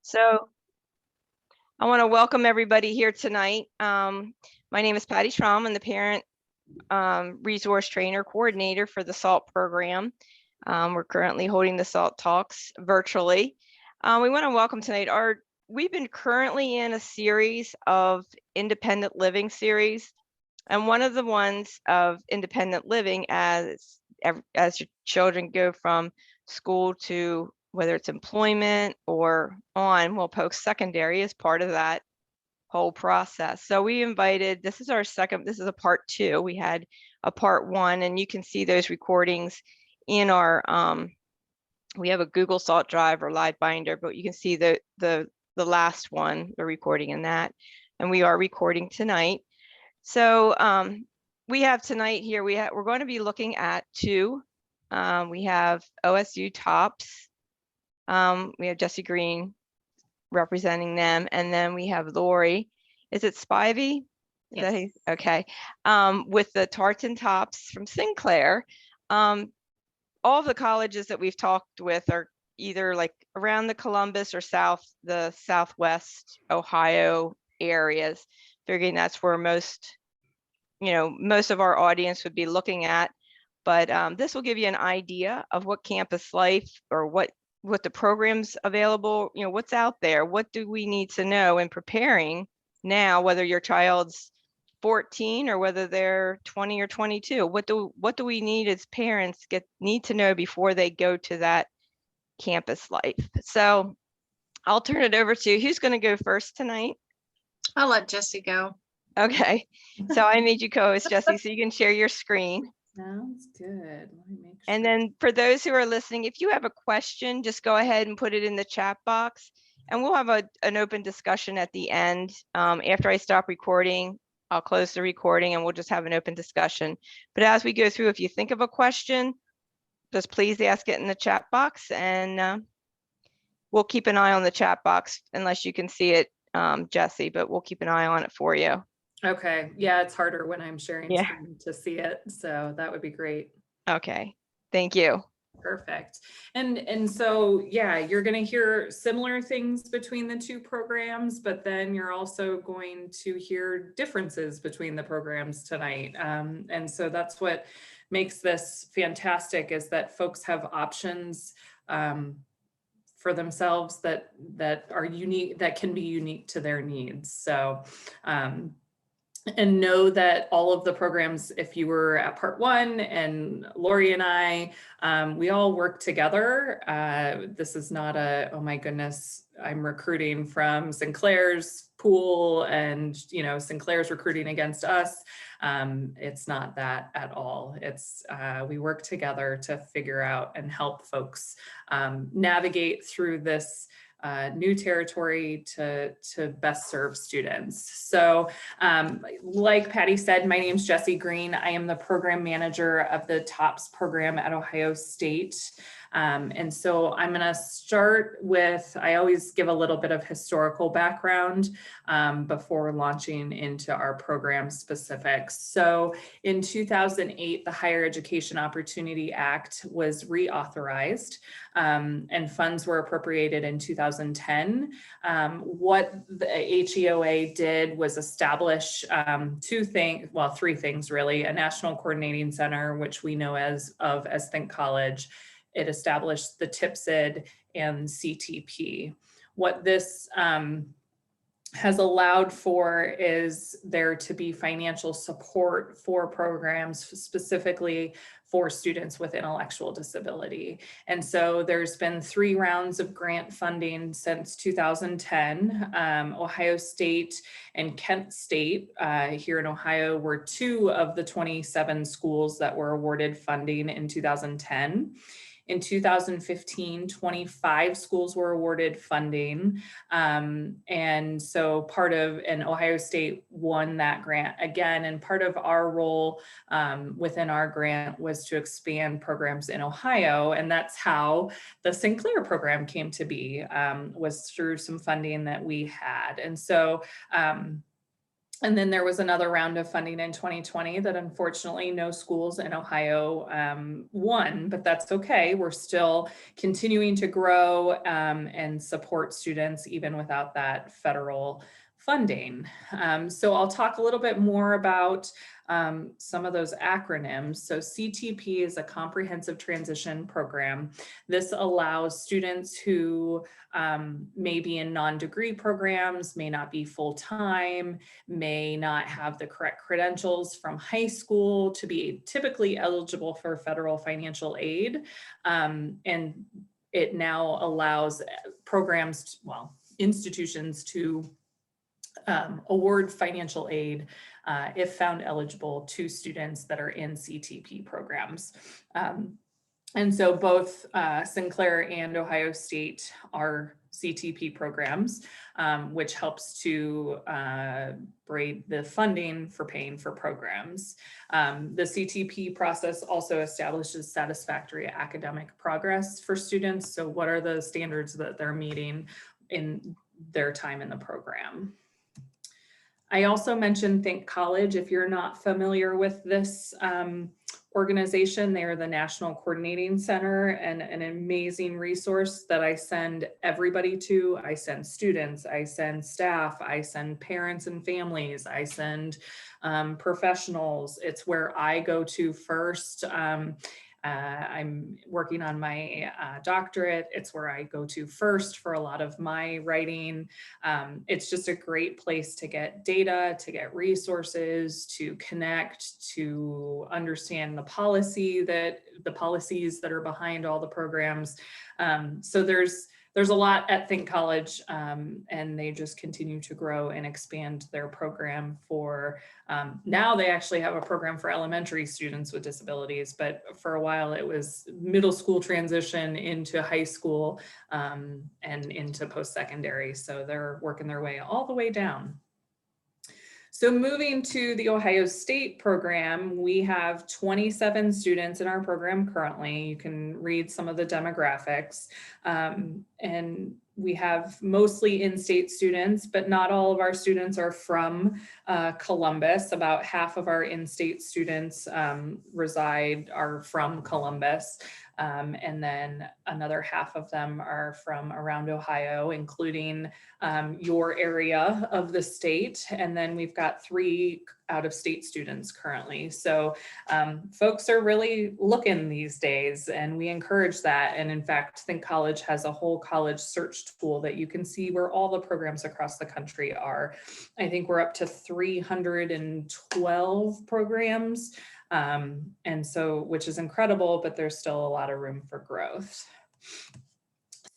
So I want to welcome everybody here tonight. My name is Patty Schramm. I'm the parent resource trainer coordinator for the SALT program. We're currently holding the SALT talks virtually. We want to welcome tonight we've been currently in a series of independent living series. And one of the ones of independent living as your children go from school to whether it's employment or on, well, post-secondary is part of that whole process. So we invited, this is a part 2. We had a part 1, and you can see those recordings in our, we have a Google Salt Drive or Live Binder, but you can see the last one, the recording in that, and we are recording tonight. So we have tonight here, we're going to be looking at 2. We have OSU TOPS. We have Jessie Greene representing them, and then we have Lorrie. Is it Spivey? Yes. Okay. With the Tartan TOPS from Sinclair. All of the colleges that we've talked with are either like around the Columbus or the Southwest Ohio areas, figuring that's where most of our audience would be looking at. But this will give you an idea of what campus life or what the programs available, what's out there, what do we need to know in preparing now, whether your child's 14 or whether they're 20 or 22. What do we need as parents need to know before they go to that campus life? So I'll turn it over to who's going to go first tonight. I'll let Jessie go. Okay, so I made you co-host, Jessie, so you can share your screen. Sounds good. Let me make sure. And then for those who are listening, if you have a question, just go ahead and put it in the chat box, and we'll have an open discussion at the end. After I stop recording, I'll close the recording and we'll just have an open discussion. But as we go through, if you think of a question, just please ask it in the chat box, and we'll keep an eye on the chat box unless you can see it, Jessie, but we'll keep an eye on it for you. Okay. Yeah, it's harder when I'm sharing screen to see it. So that would be great. Okay. Thank you. Perfect. And so, yeah, you're going to hear similar things between the 2 programs, but then you're also going to hear differences between the programs tonight. And so that's what makes this fantastic, is that folks have options for themselves that are unique, that can be unique to their needs. So, and know that all of the programs, if you were at part 1 and Lorrie and I, we all work together. This is not oh my goodness, I'm recruiting from Sinclair's pool and, Sinclair's recruiting against us. It's not that at all. It's, we work together to figure out and help folks navigate through this new territory to best serve students. So like Patty said, my name is Jessie Greene. I am the program manager of the TOPS program at Ohio State. And so I'm going to start with, I always give a little bit of historical background before launching into our program specifics. So in 2008, the Higher Education Opportunity Act was reauthorized, and funds were appropriated in 2010. What the HEOA did was establish 3 things really: a national coordinating center, which we know as Think College. It established the TIPSID and CTP. What this has allowed for is there to be financial support for programs specifically for students with intellectual disability. And so there's been 3 rounds of grant funding since 2010. Ohio State and Kent State here in Ohio were 2 of the 27 schools that were awarded funding in 2010. In 2015, 25 schools were awarded funding. And so Ohio State won that grant again. And part of our role within our grant was to expand programs in Ohio. And that's how the Sinclair program came to be, was through some funding that we had. And so And then there was another round of funding in 2020 that unfortunately no schools in Ohio won, but that's okay. We're still continuing to grow and support students even without that federal funding. So I'll talk a little bit more about some of those acronyms. So CTP is a comprehensive transition program. This allows students who may be in non-degree programs, may not be full-time, may not have the correct credentials from high school to be typically eligible for federal financial aid. And it now allows programs, institutions to award financial aid if found eligible to students that are in CTP programs. And so both Sinclair and Ohio State are CTP programs, which helps to braid the funding for paying for programs. The CTP process also establishes satisfactory academic progress for students. So what are the standards that they're meeting in their time in the program? I also mentioned Think College. If you're not familiar with this organization, they are the National Coordinating Center and an amazing resource that I send everybody to. I send students, I send staff, I send parents and families, I send professionals. It's where I go to first. I'm working on my doctorate. It's where I go to first for a lot of my writing. It's just a great place to get data, to get resources, to connect, to understand the policies that are behind all the programs. So there's a lot at Think College, and they just continue to grow and expand their program for, now they actually have a program for elementary students with disabilities, but for a while it was middle school transition into high school and into post-secondary. So they're working their way all the way down. So moving to the Ohio State program, we have 27 students in our program currently. You can read some of the demographics. And we have mostly in-state students, but not all of our students are from Columbus. About half of our in-state students are from Columbus. And then another half of them are from around Ohio, including your area of the state. And then we've got 3 out-of-state students currently. So folks are really looking these days, and we encourage that. And in fact, Think College has a whole college search tool that you can see where all the programs across the country are. I think we're up to 312 programs. And so, which is incredible, but there's still a lot of room for growth.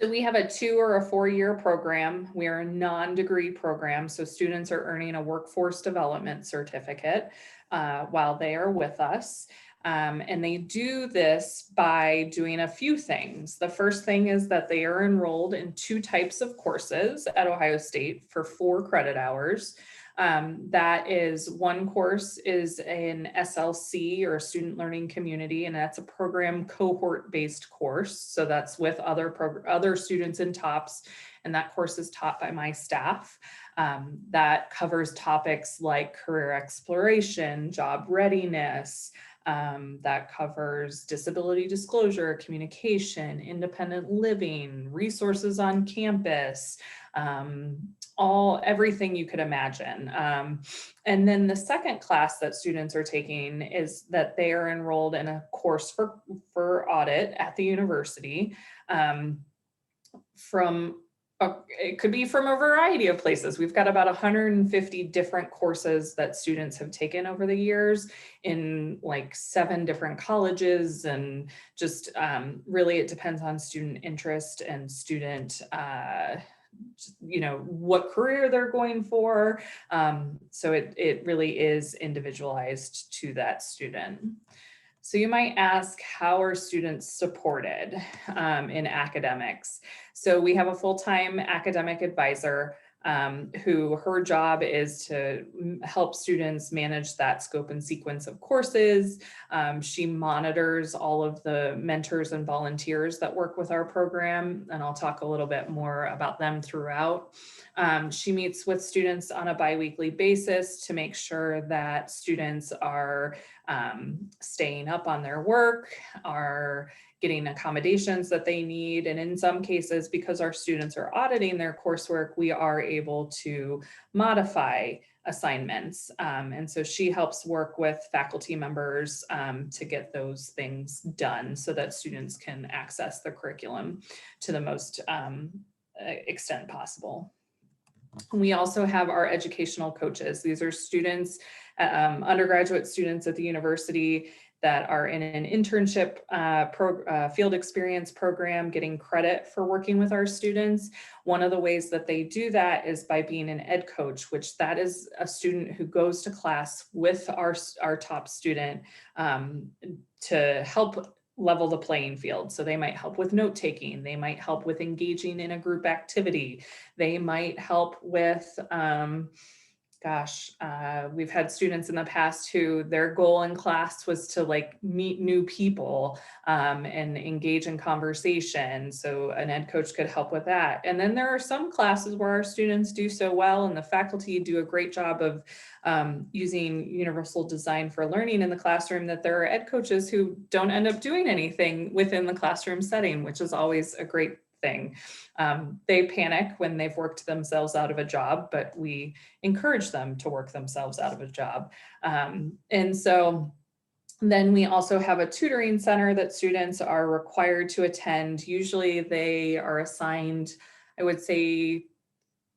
So we have a 2 or a 4-year program. We are a non-degree program. So students are earning a workforce development certificate while they are with us. And they do this by doing a few things. The first thing is that they are enrolled in 2 types of courses at Ohio State for 4 credit hours. That is, one course is an SLC, or a student learning community, and that's a program cohort-based course. So that's with other students in TOPS, and that course is taught by my staff. That covers topics like career exploration, job readiness, that covers disability disclosure, communication, independent living, resources on campus, everything you could imagine. And then the second class that students are taking is that they are enrolled in a course for audit at the university. It could be from a variety of places. We've got about 150 different courses that students have taken over the years in like 7 different colleges, and just really it depends on student interest and student what career they're going for. So it really is individualized to that student. So you might ask, how are students supported in academics? So we have a full-time academic advisor. who her job is to help students manage that scope and sequence of courses. She monitors all of the mentors and volunteers that work with our program, and I'll talk a little bit more about them throughout. She meets with students on a biweekly basis to make sure that students are staying up on their work, are getting accommodations that they need. And in some cases, because our students are auditing their coursework, we are able to modify assignments. And so she helps work with faculty members to get those things done so that students can access the curriculum to the most extent possible. We also have our educational coaches. These are students, undergraduate students at the university that are in an internship field experience program, getting credit for working with our students. One of the ways that they do that is by being an ed coach, which that is a student who goes to class with our top student to help level the playing field. So they might help with note taking, they might help with engaging in a group activity, they might help with we've had students in the past who their goal in class was to like meet new people and engage in conversation. So an ed coach could help with that. And then there are some classes where our students do so well and the faculty do a great job of using universal design for learning in the classroom, that there are ed coaches who don't end up doing anything within the classroom setting, which is always a great thing. They panic when they've worked themselves out of a job, but we encourage them to work themselves out of a job. And so then we also have a tutoring center that students are required to attend. Usually they are assigned, I would say,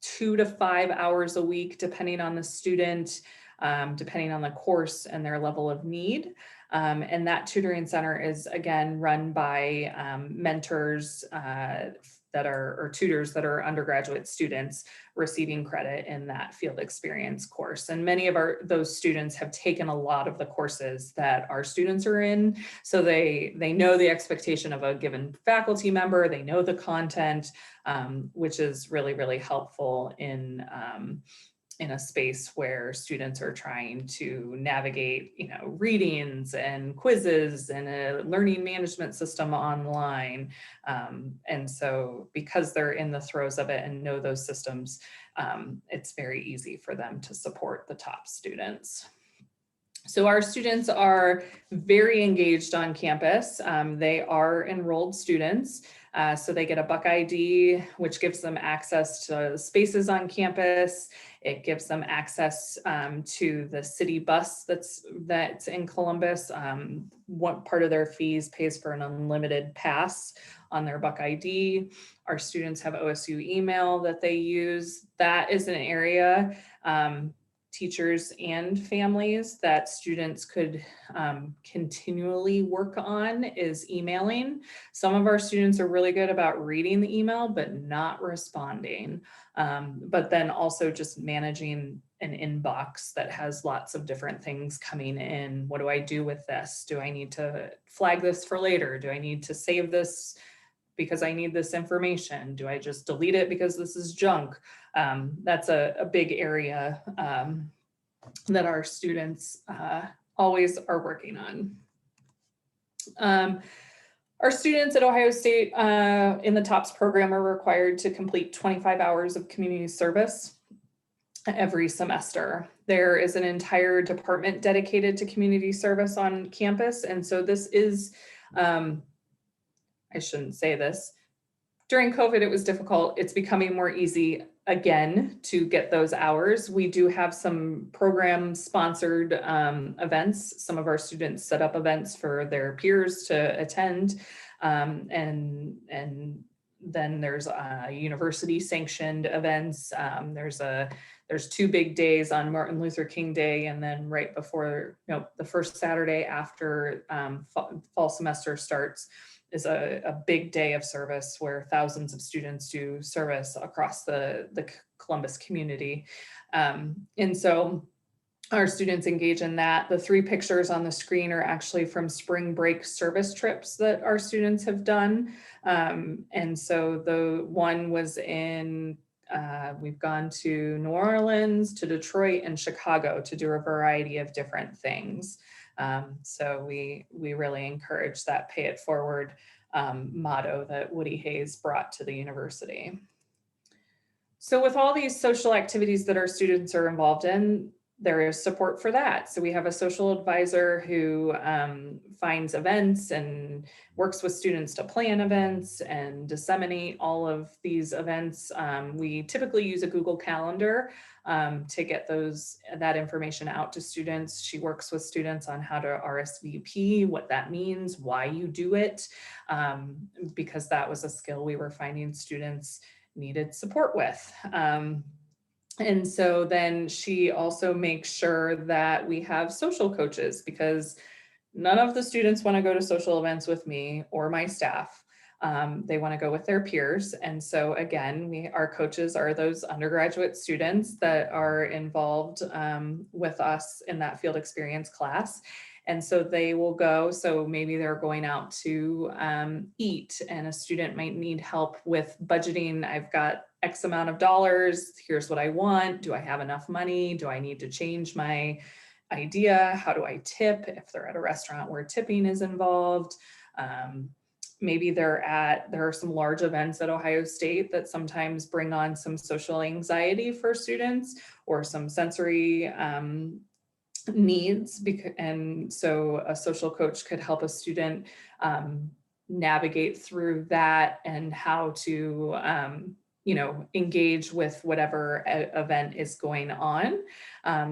2 to 5 hours a week, depending on the student, depending on the course and their level of need. And that tutoring center is again run by mentors or tutors that are undergraduate students receiving credit in that field experience course. And many of those students have taken a lot of the courses that our students are in. So they know the expectation of a given faculty member, they know the content, which is really, really helpful in a space where students are trying to navigate, readings and quizzes and a learning management system online. And so because they're in the throes of it and know those systems, it's very easy for them to support the top students. So our students are very engaged on campus. They are enrolled students. So they get a Buck ID, which gives them access to spaces on campus. It gives them access to the city bus that's in Columbus. One part of their fees pays for an unlimited pass on their Buck ID. Our students have OSU email that they use. That is an area, teachers and families, that students could continually work on is emailing. Some of our students are really good about reading the email, but not responding. But then also just managing an inbox that has lots of different things coming in. What do I do with this? Do I need to flag this for later? Do I need to save this because I need this information? Do I just delete it because this is junk? That's a big area that our students always are working on. Our students at Ohio State in the TOPS program are required to complete 25 hours of community service every semester. There is an entire department dedicated to community service on campus. And so this is, I shouldn't say this, during COVID, it was difficult. It's becoming more easy again to get those hours. We do have some program sponsored events. Some of our students set up events for their peers to attend. And then there's university sanctioned events. There's 2 big days on Martin Luther King Day, and then right before, the first Saturday after fall semester starts is a big day of service where thousands of students do service across the Columbus community. And so our students engage in that. The 3 pictures on the screen are actually from spring break service trips that our students have done. And so the one was in we've gone to New Orleans, to Detroit, and Chicago to do a variety of different things. So we really encourage that pay it forward motto that Woody Hayes brought to the university. So with all these social activities that our students are involved in, there is support for that. So we have a social advisor who finds events and works with students to plan events and disseminate all of these events. We typically use a Google Calendar to get that information out to students. She works with students on how to RSVP, what that means, why you do it, because that was a skill we were finding students needed support with. And so then she also makes sure that we have social coaches, because none of the students want to go to social events with me or my staff. They want to go with their peers. And so again, our coaches are those undergraduate students that are involved with us in that field experience class. And so they will go, so maybe they're going out to eat, and a student might need help with budgeting. I've got X amount of dollars, here's what I want. Do I have enough money? Do I need to change my idea? How do I tip if they're at a restaurant where tipping is involved? Maybe there are some large events at Ohio State that sometimes bring on some social anxiety for students, or some sensory needs, and so a social coach could help a student navigate through that and how to engage with whatever event is going on.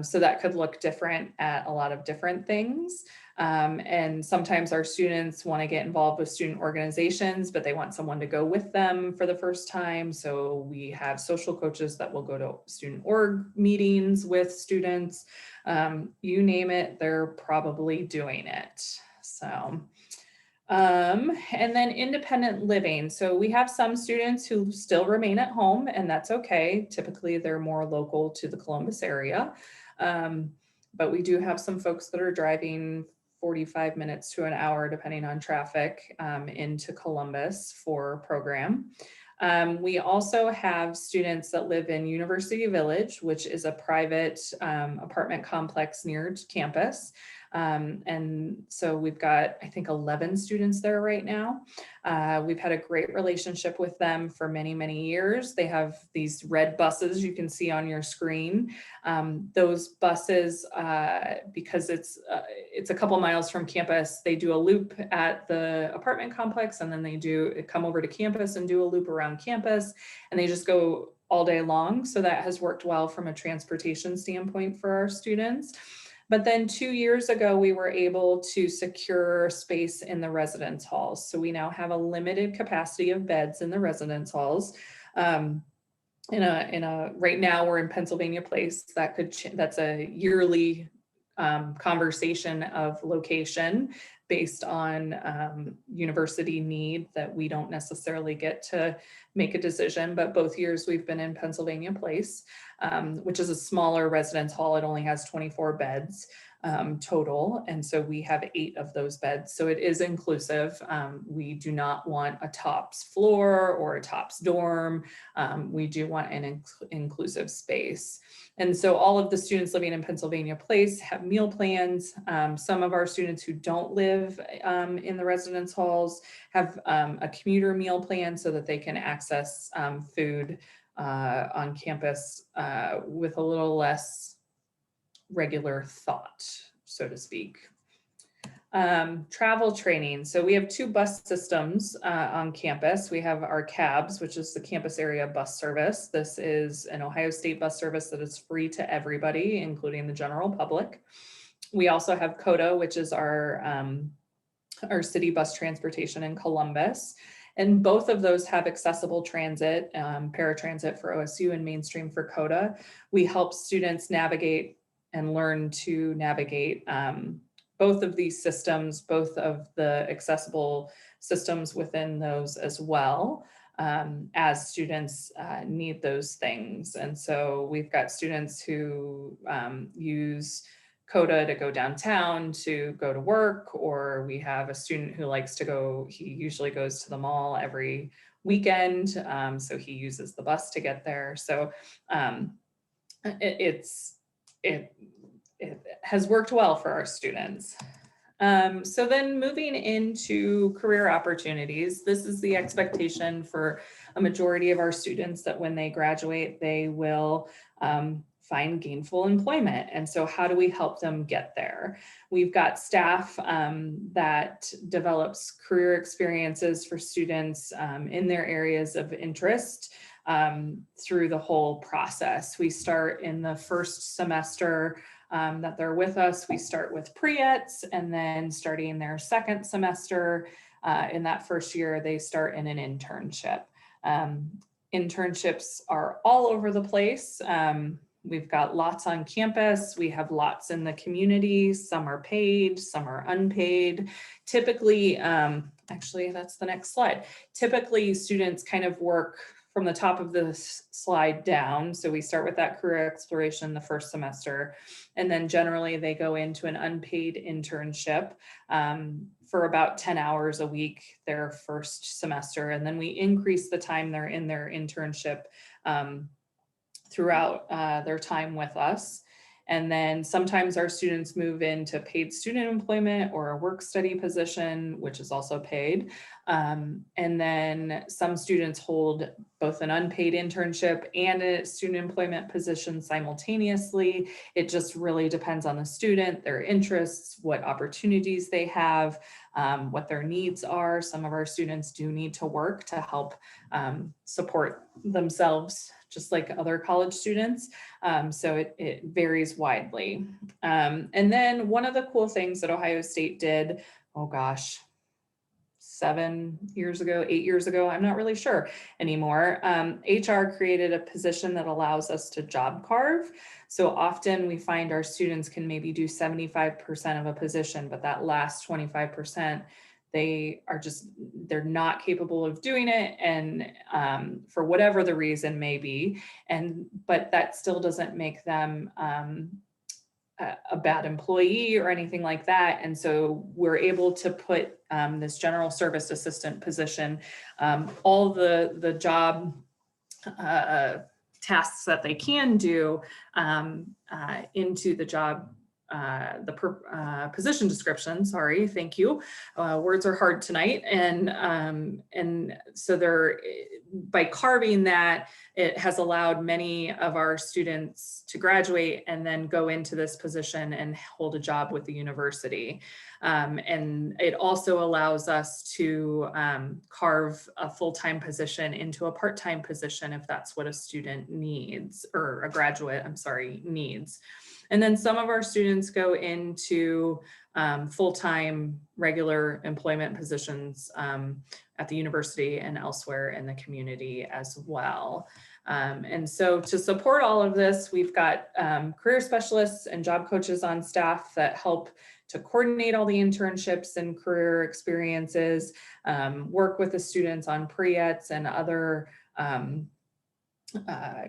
So that could look different at a lot of different things. And sometimes our students want to get involved with student organizations, but they want someone to go with them for the first time. So we have social coaches that will go to student org meetings with students. You name it, they're probably doing it. So, and then independent living. So we have some students who still remain at home, and that's okay. Typically they're more local to the Columbus area. But we do have some folks that are driving 45 minutes to an hour, depending on traffic, into Columbus for a program. We also have students that live in University Village, which is a private apartment complex near campus. And so we've got, I think, 11 students there right now. We've had a great relationship with them for many, many years. They have these red buses you can see on your screen. Those buses, because it's a couple miles from campus, they do a loop at the apartment complex, and then they come over to campus and do a loop around campus, and they just go all day long. So that has worked well from a transportation standpoint for our students. But then 2 years ago, we were able to secure space in the residence halls. So we now have a limited capacity of beds in the residence halls. Right now we're in Pennsylvania Place. That's a yearly conversation of location based on university need that we don't necessarily get to make a decision, but both years we've been in Pennsylvania Place, which is a smaller residence hall. It only has 24 beds total. And so we have 8 of those beds. So it is inclusive. We do not want a TOPS floor or a TOPS dorm. We do want an inclusive space. And so all of the students living in Pennsylvania Place have meal plans. Some of our students who don't live in the residence halls have a commuter meal plan so that they can access food on campus with a little less regular thought, so to speak. Travel training. So we have 2 bus systems on campus. We have our CABS, which is the campus area bus service. This is an Ohio State bus service that is free to everybody, including the general public. We also have COTA, which is our city bus transportation in Columbus. And both of those have accessible transit, paratransit for OSU and mainstream for COTA. We help students navigate and learn to navigate both of these systems, both of the accessible systems within those as well, as students need those things. And so we've got students who use COTA to go downtown to go to work, or we have a student who likes to go, he usually goes to the mall every weekend. So he uses the bus to get there. So it has worked well for our students. So then moving into career opportunities, this is the expectation for a majority of our students that when they graduate, they will find gainful employment. And so how do we help them get there? We've got staff that develops career experiences for students in their areas of interest through the whole process. We start in the first semester that they're with us. We start with pre-ets, and then starting their second semester in that first year, they start in an internship. Internships are all over the place. We've got lots on campus. We have lots in the community. Some are paid, some are unpaid. Typically, actually, that's the next slide. Typically, students kind of work from the top of the slide down. So we start with that career exploration the first semester, and then generally they go into an unpaid internship for about 10 hours a week their first semester. And then we increase the time they're in their internship throughout their time with us. And then sometimes our students move into paid student employment or a work study position, which is also paid. And then some students hold both an unpaid internship and a student employment position simultaneously. It just really depends on the student, their interests, what opportunities they have, what their needs are. Some of our students do need to work to help support themselves, just like other college students. So it varies widely. And then one of the cool things that Ohio State did, oh gosh, 8 years ago, I'm not really sure anymore. HR created a position that allows us to job carve. So often we find our students can maybe do 75% of a position, but that last 25%, they're not capable of doing it. And for whatever the reason may be, but that still doesn't make them a bad employee or anything like that. And so we're able to put this general service assistant position, all the job tasks that they can do into the job, position description, sorry, thank you. Words are hard tonight. And so by carving that, it has allowed many of our students to graduate and then go into this position and hold a job with the university. And it also allows us to carve a full-time position into a part-time position if that's what a student needs, or a graduate, I'm sorry, needs. And then some of our students go into full-time regular employment positions at the university and elsewhere in the community as well. And so to support all of this, we've got career specialists and job coaches on staff that help to coordinate all the internships and career experiences, work with the students on pre-ets and other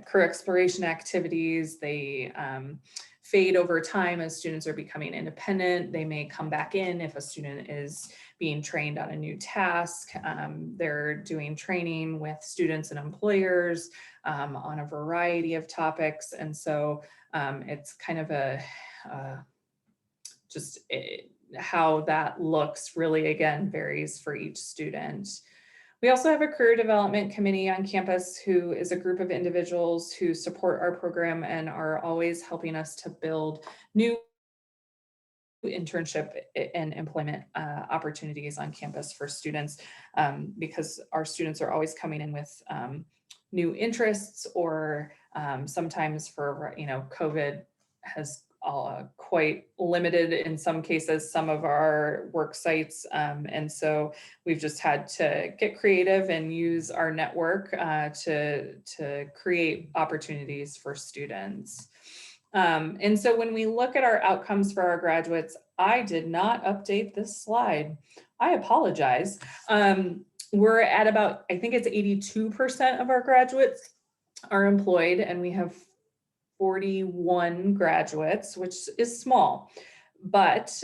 career exploration activities. They fade over time as students are becoming independent. They may come back in if a student is being trained on a new task. They're doing training with students and employers on a variety of topics. And so it's kind of how that looks really, again, varies for each student. We also have a career development committee on campus who is a group of individuals who support our program and are always helping us to build new internship and employment opportunities on campus for students, because our students are always coming in with new interests, or sometimes for, COVID has quite limited in some cases some of our work sites, and so we've just had to get creative and use our network to create opportunities for students. And so when we look at our outcomes for our graduates, I did not update this slide. I apologize. We're at about, I think it's 82% of our graduates are employed, and we have 41 graduates, which is small, but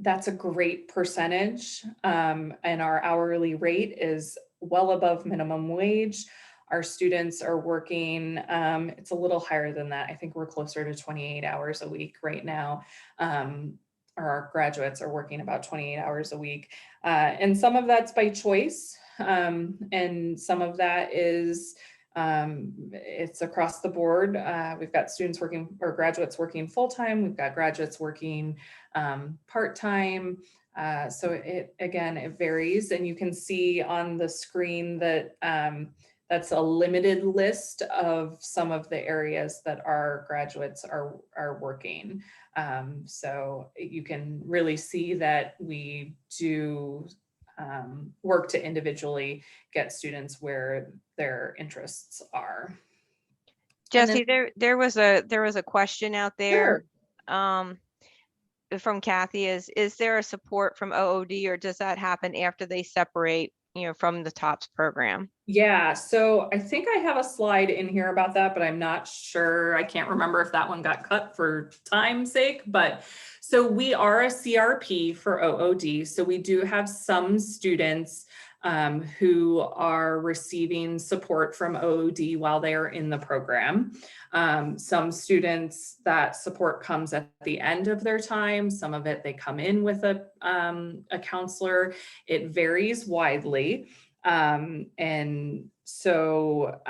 that's a great percentage. And our hourly rate is well above minimum wage. Our students are working, it's a little higher than that. I think we're closer to 28 hours a week right now. Or our graduates are working about 28 hours a week. And some of that's by choice. And some of that is, it's across the board. We've got students working or graduates working full-time. We've got graduates working part-time. So it varies, and you can see on the screen that that's a limited list of some of the areas that our graduates are working. So you can really see that we do work to individually get students where their interests are. Jessie, there was a question out there. Sure. From Kathy is there a support from OOD, or does that happen after they separate, from the TOPS program? Yeah, so I think I have a slide in here about that, but I'm not sure. I can't remember if that one got cut for time's sake, but so we are a CRP for OOD. So we do have some students who are receiving support from OOD while they are in the program. Some students, that support comes at the end of their time. Some of it, they come in with a counselor. It varies widely. And so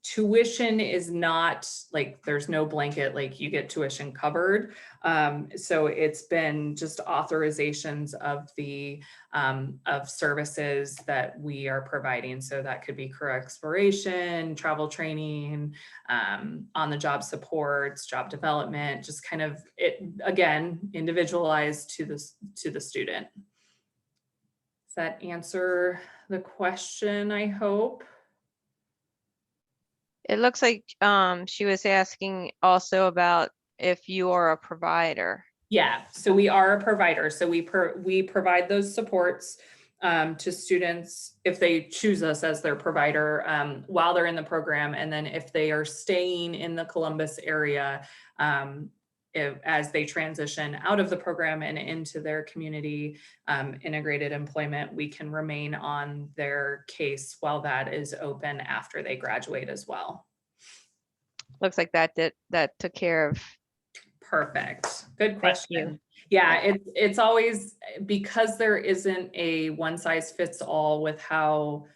tuition is not like, there's no blanket, like you get tuition covered. So it's been just authorizations of the of services that we are providing. So that could be career exploration, travel training, on the job supports, job development, just kind of it, again, individualized to the student. Does that answer the question, I hope? It looks like she was asking also about if you are a provider. Yeah, so we are a provider. So we provide those supports to students if they choose us as their provider while they're in the program. And then if they are staying in the Columbus area, as they transition out of the program and into their community integrated employment, we can remain on their case while that is open after they graduate as well. Looks like that took care of. Perfect. Good question. Yeah, it's always, because there isn't a one size fits all with how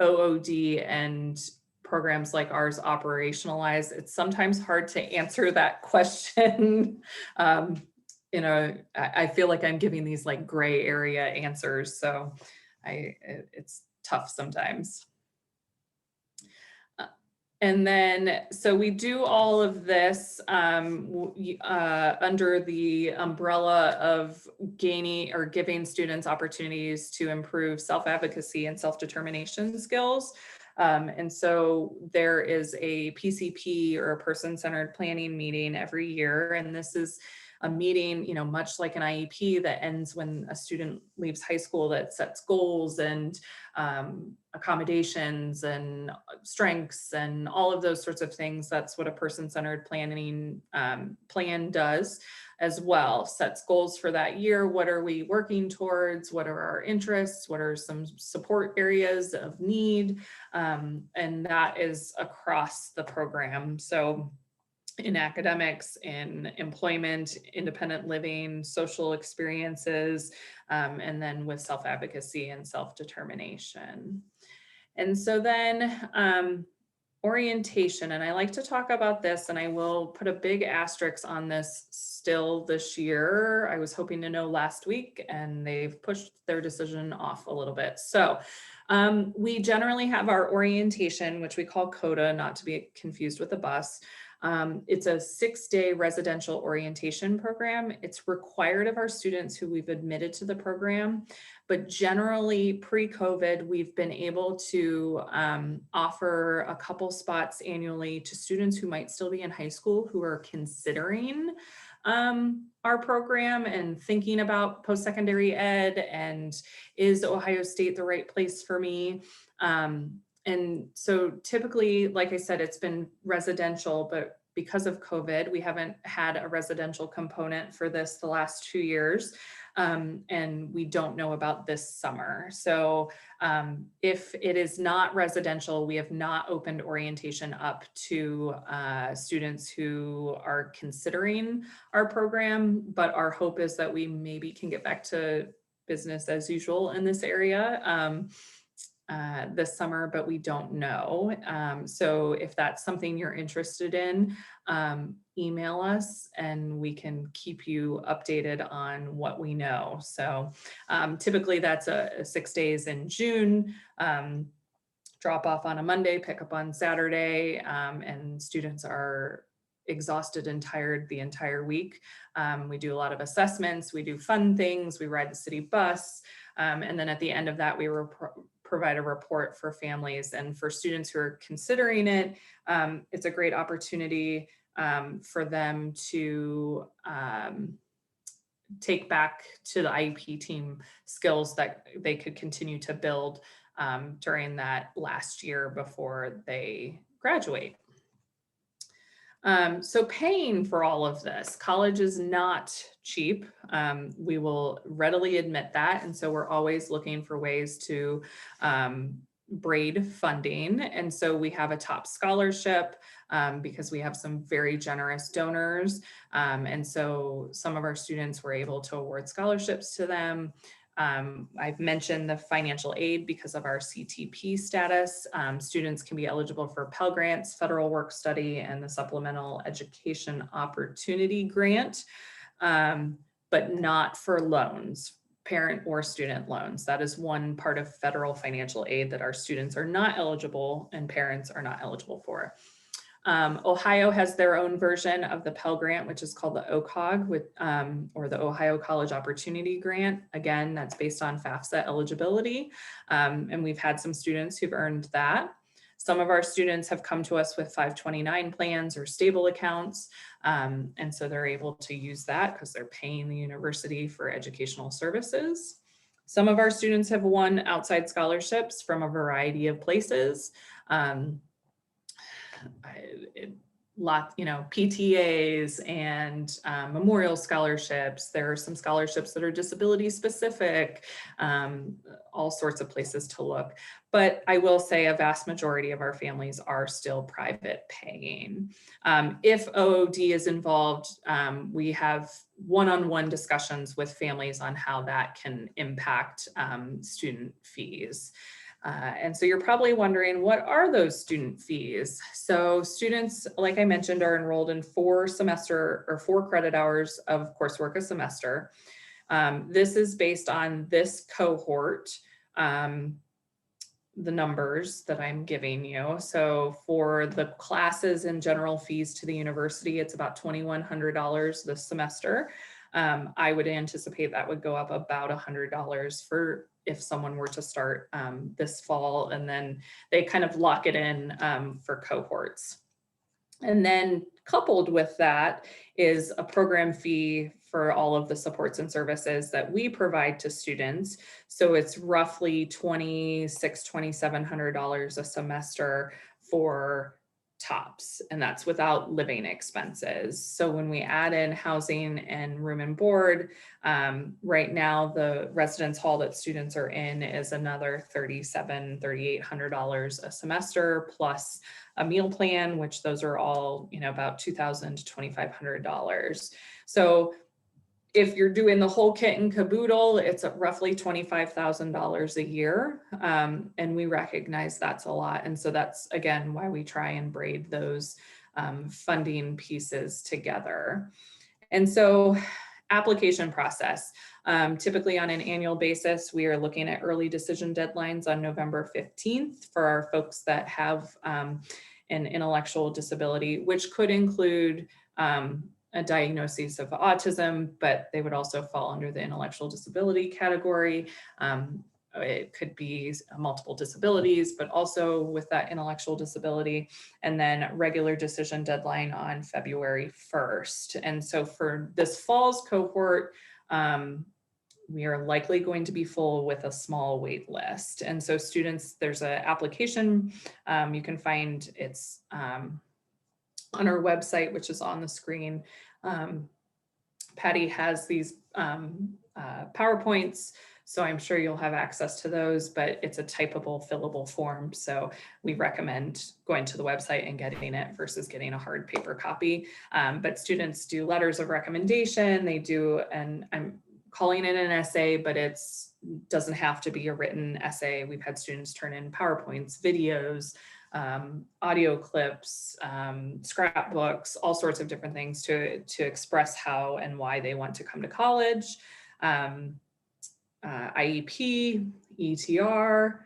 OOD and programs like ours operationalize, it's sometimes hard to answer that question. I feel like I'm giving these like gray area answers, so it's tough sometimes. And then, so we do all of this under the umbrella of gaining or giving students opportunities to improve self-advocacy and self-determination skills. And so there is a PCP, or a person-centered planning meeting, every year. And this is a meeting, much like an IEP, that ends when a student leaves high school, that sets goals and accommodations and strengths and all of those sorts of things. That's what a person-centered planning plan does as well. Sets goals for that year. What are we working towards? What are our interests? What are some support areas of need? And that is across the program. So in academics, in employment, independent living, social experiences, and then with self-advocacy and self-determination. And so then orientation, and I like to talk about this, and I will put a big asterisk on this still this year. I was hoping to know last week, and they've pushed their decision off a little bit. So we generally have our orientation, which we call CODA, not to be confused with the bus. It's a 6-day residential orientation program. It's required of our students who we've admitted to the program, but generally pre-COVID, we've been able to offer a couple spots annually to students who might still be in high school who are considering our program and thinking about post-secondary ed, and is Ohio State the right place for me? And so typically, like I said, it's been residential, but because of COVID, we haven't had a residential component for this the last 2 years. And we don't know about this summer. So if it is not residential, we have not opened orientation up to students who are considering our program, but our hope is that we maybe can get back to business as usual in this area this summer, but we don't know. So if that's something you're interested in, email us and we can keep you updated on what we know. So typically that's a 6 days in June, drop off on a Monday, pick up on Saturday, and students are exhausted and tired the entire week. We do a lot of assessments, we do fun things, we ride the city bus, and then at the end of that, we provide a report for families. And for students who are considering it, it's a great opportunity for them to take back to the IEP team skills that they could continue to build during that last year before they graduate. So paying for all of this, college is not cheap. We will readily admit that. And so we're always looking for ways to braid funding. And so we have a TOPS scholarship because we have some very generous donors. And so some of our students were able to award scholarships to them. I've mentioned the financial aid because of our CTP status. Students can be eligible for Pell Grants, Federal Work Study, and the Supplemental Education Opportunity Grant, but not for loans, parent or student loans. That is one part of federal financial aid that our students are not eligible and parents are not eligible for. Ohio has their own version of the Pell Grant, which is called the OCOG, or the Ohio College Opportunity Grant. Again, that's based on FAFSA eligibility. And we've had some students who've earned that. Some of our students have come to us with 529 plans or stable accounts. And so they're able to use that because they're paying the university for educational services. Some of our students have won outside scholarships from a variety of places. PTAs and memorial scholarships. There are some scholarships that are disability specific, all sorts of places to look. But I will say a vast majority of our families are still private paying. If OOD is involved, we have one-on-one discussions with families on how that can impact student fees. And so you're probably wondering, what are those student fees? So students, like I mentioned, are enrolled in 4 credit hours of coursework a semester. This is based on this cohort, the numbers that I'm giving you. So for the classes and general fees to the university, it's about $2,100 this semester. I would anticipate that would go up about $100 for if someone were to start this fall, and then they kind of lock it in for cohorts. And then coupled with that is a program fee for all of the supports and services that we provide to students. So it's roughly $2,700 a semester for TOPS, and that's without living expenses. So when we add in housing and room and board, right now the residence hall that students are in is another $3,800 a semester, plus a meal plan, which those are all, about $2,000 to $2,500. So if you're doing the whole kit and caboodle, it's at roughly $25,000 a year. And we recognize that's a lot. And so that's, again, why we try and braid those funding pieces together. And so application process, typically on an annual basis, we are looking at early decision deadlines on November 15th for our folks that have an intellectual disability, which could include a diagnosis of autism, but they would also fall under the intellectual disability category. It could be multiple disabilities, but also with that intellectual disability, and then regular decision deadline on February 1st. And so for this fall's cohort, we are likely going to be full with a small wait list. And so students, there's an application, you can find it's on our website, which is on the screen. Patty has these PowerPoints, so I'm sure you'll have access to those, but it's a typable, fillable form. So we recommend going to the website and getting it versus getting a hard paper copy. But students do letters of recommendation. They do, and I'm calling it an essay, but it's doesn't have to be a written essay. We've had students turn in PowerPoints, videos, audio clips, scrapbooks, all sorts of different things to express how and why they want to come to college. IEP, ETR,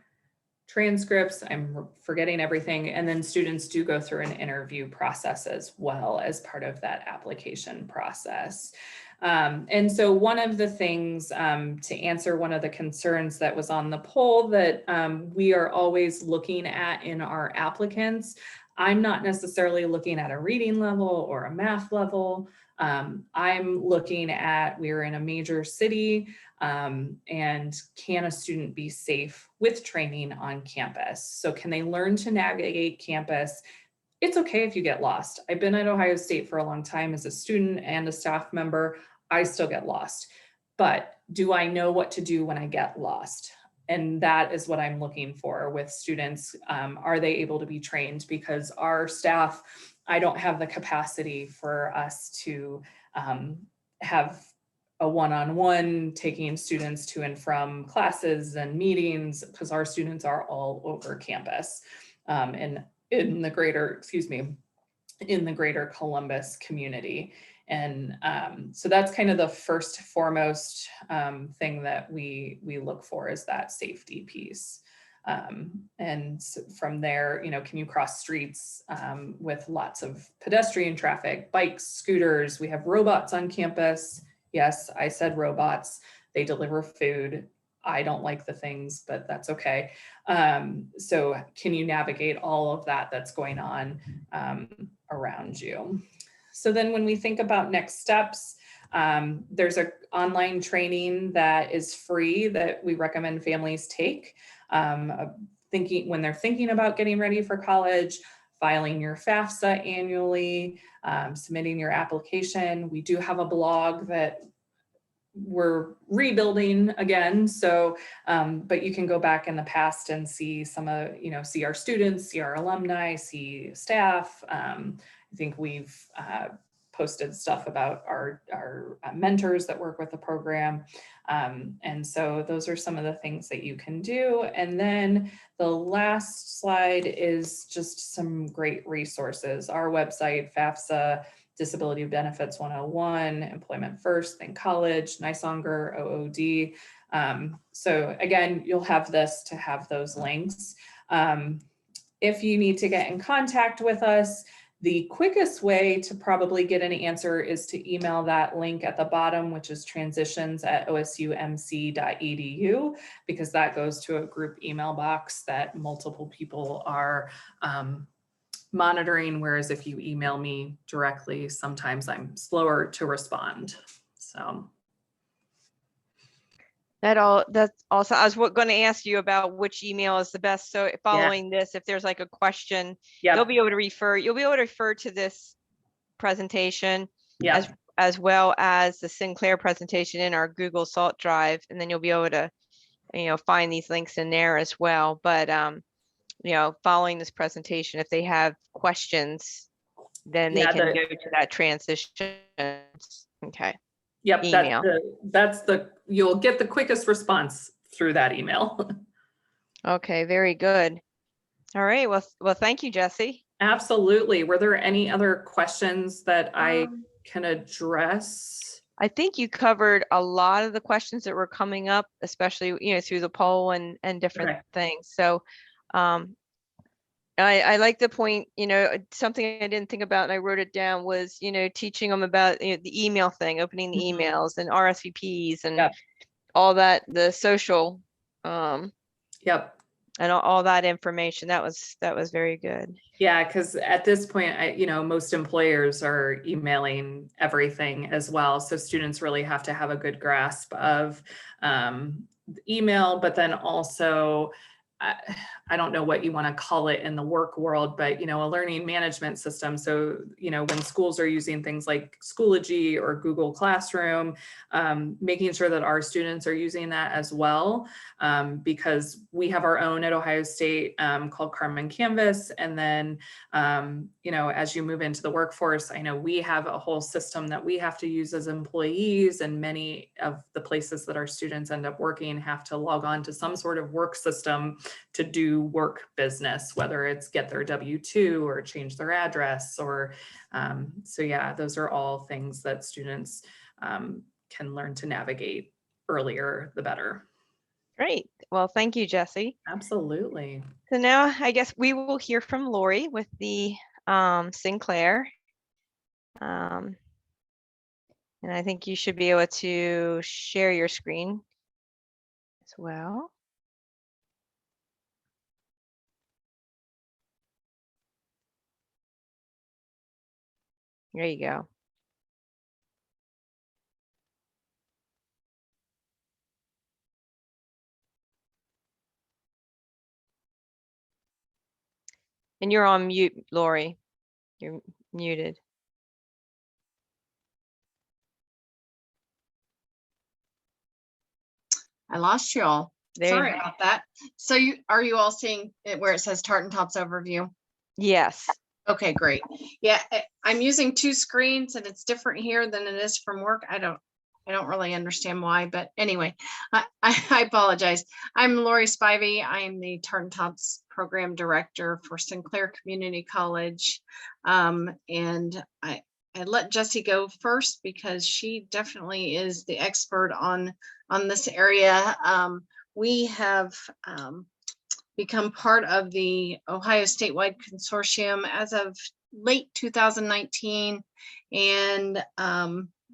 transcripts, I'm forgetting everything. And then students do go through an interview process as well as part of that application process. And so one of the things to answer one of the concerns that was on the poll that we are always looking at in our applicants, I'm not necessarily looking at a reading level or a math level. I'm looking at, we're in a major city, and can a student be safe with training on campus? So can they learn to navigate campus? It's okay if you get lost. I've been at Ohio State for a long time as a student and a staff member. I still get lost, but do I know what to do when I get lost? And that is what I'm looking for with students. Are they able to be trained? Because our staff, I don't have the capacity for us to have a one-on-one taking students to and from classes and meetings, because our students are all over campus and in the greater, in the greater Columbus community. And so that's kind of the first foremost thing that we look for, is that safety piece. And from there, you know, can you cross streets with lots of pedestrian traffic, bikes, scooters? We have robots on campus. Yes, I said robots. They deliver food. I don't like the things, but that's okay. So can you navigate all of that that's going on around you? So then when we think about next steps, there's an online training that is free that we recommend families take. When they're thinking about getting ready for college, filing your FAFSA annually, submitting your application. We do have a blog that we're rebuilding again. So, but you can go back in the past and see some of, see our students, see our alumni, see staff. I think we've posted stuff about our mentors that work with the program. And so those are some of the things that you can do. And then the last slide is just some great resources. Our website, FAFSA, Disability Benefits 101, Employment First, then College, NYSONGR, OOD. So again, you'll have this to have those links. If you need to get in contact with us, the quickest way to probably get an answer is to email that link at the bottom, which is transitions@osumc.edu, because that goes to a group email box that multiple people are monitoring. Whereas if you email me directly, sometimes I'm slower to respond. So. That's also, I was going to ask you about which email is the best. So following this, if there's like a question, you'll be able to refer to this presentation as well as the Sinclair presentation in our Google Salt drive. And then you'll be able to, find these links in there as well. But, following this presentation, if they have questions, then they can go to that transition. Okay. Yep, email. You'll get the quickest response through that email. Okay, very good. All right, well, thank you, Jessie. Absolutely. Were there any other questions that I can address? I think you covered a lot of the questions that were coming up, especially, through the poll and different things. So I like the point, something I didn't think about and I wrote it down was, teaching them about the email thing, opening the emails and RSVPs and all that, the social, and all that information. That was very good. Yeah, because at this point, most employers are emailing everything as well. So students really have to have a good grasp of email, but then also I don't know what you want to call it in the work world, but, a learning management system. So, when schools are using things like Schoology or Google Classroom, making sure that our students are using that as well, because we have our own at Ohio State called Comm and Canvas. And then, as you move into the workforce, I know we have a whole system that we have to use as employees, and many of the places that our students end up working have to log on to some sort of work system to do work business, whether it's get their W-2 or change their address, or so yeah, those are all things that students can learn to navigate earlier, the better. Great. Well, thank you, Jessie. Absolutely. So now I guess we will hear from Lorrie with the Sinclair. And I think you should be able to share your screen as well. There you go. And you're on mute, Lorrie. You're muted. I lost you all. There Sorry you go. about that. So are you all seeing it where it says Tartan Tops overview? Yes. Okay, great. Yeah, I'm using two screens and it's different here than it is from work. I don't really understand why, but anyway, I apologize. I'm Lorrie Spivey. I am the Tartan Tops program director for Sinclair Community College. And I let Jessie go first because she definitely is the expert on this area. We have become part of the Ohio statewide consortium as of late 2019, and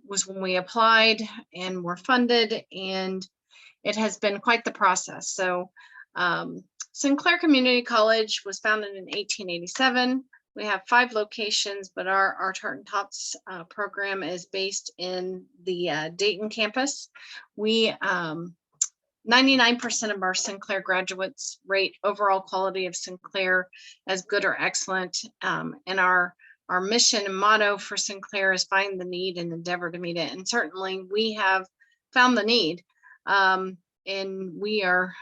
was when we applied and were funded, and it has been quite the process. So Sinclair Community College was founded in 1887. We have 5 locations, but our Tartan Tops program is based in the Dayton campus. We 99% of our Sinclair graduates rate overall quality of Sinclair as good or excellent. And our mission and motto for Sinclair is find the need and endeavor to meet it. And certainly we have found the need, and we are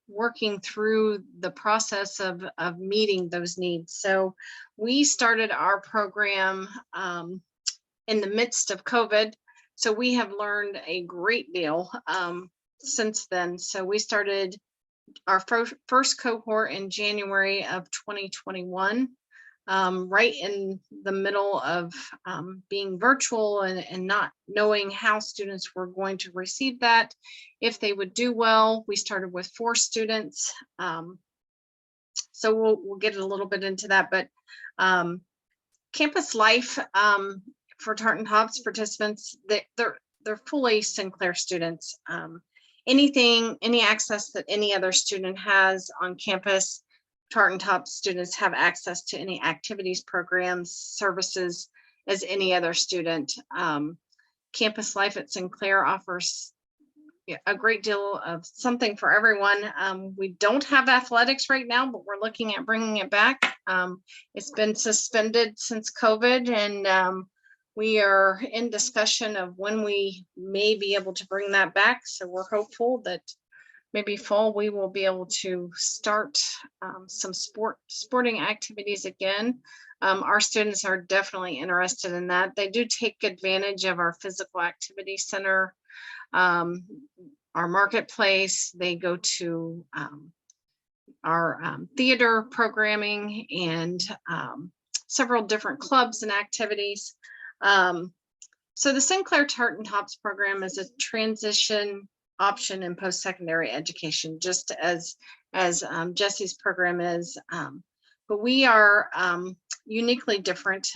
working through the process of meeting those needs. So we started our program in the midst of COVID. So we have learned a great deal since then. So we started our first cohort in January of 2021, right in the middle of being virtual and not knowing how students were going to receive that. If they would do well, we started with 4 students. So we'll get a little bit into that, but campus life for Tartan Tops participants, they're fully Sinclair students. Any access that any other student has on campus, Tartan Tops students have access to any activities, programs, services as any other student. Campus life at Sinclair offers a great deal of something for everyone. We don't have athletics right now, but we're looking at bringing it back. It's been suspended since COVID, and we are in discussion of when we may be able to bring that back. So we're hopeful that maybe fall we will be able to start some sporting activities again. Our students are definitely interested in that. They do take advantage of our physical activity center, our marketplace. They go to our theater programming and several different clubs and activities. So the Sinclair Tartan Tops program is a transition option in post-secondary education, just as Jessie's program is. But we are uniquely different.